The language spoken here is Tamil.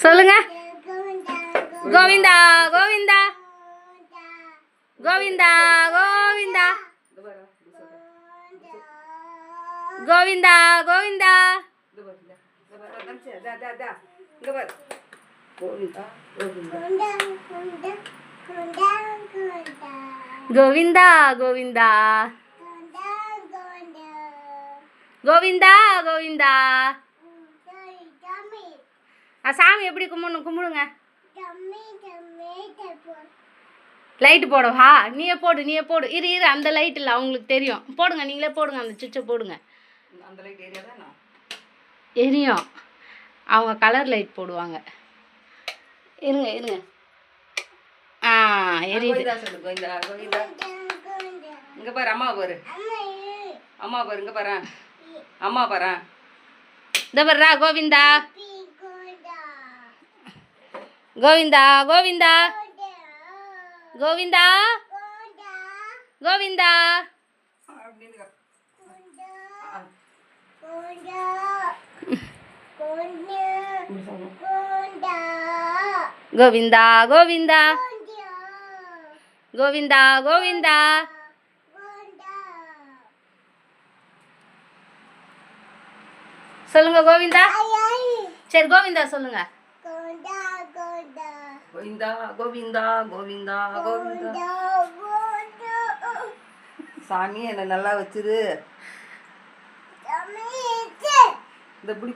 சொல்லுங்க. கோவிந்தா கோவிந்தா கோவிந்தா கோவிந்தா கோவிந்தா கோவிந்தா கோவிந்தா கோவிந்தா கோவிந்தா கோவிந்தா. சாமி எப்படி கும்பிடணும்? கும்பிடுங்க. லைட்டு போடவா? நீயே போடு, நீயே போடு. இரு இரு, அந்த லைட் இல்லை, அவங்களுக்கு தெரியும். போடுங்க, நீங்களே போடுங்க, அந்த சுவிட்சை போடுங்க. அந்த லைட் எரியும். அவங்க கலர் லைட் போடுவாங்க. இருங்க இருங்க. எரியுது. இங்கே பாரு, அம்மா பாரு, அம்மா பாரு, இங்கே பாரு, அம்மா பாரு. இந்த பாருடா கோவிந்தா கோவிந்தா கோவிந்தா கோவிந்தா கோவிந்தா கோவிந்தா கோவிந்தா கோவிந்தா கோவிந்தா. சொல்லுங்க கோவிந்தா. சரி கோவிந்தா சொல்லுங்க. கோவிந்தா கோவிந்தா கோவிந்தா கோவிந்தா. சாமி என்ன நல்லா வச்சிரு. இந்த புடி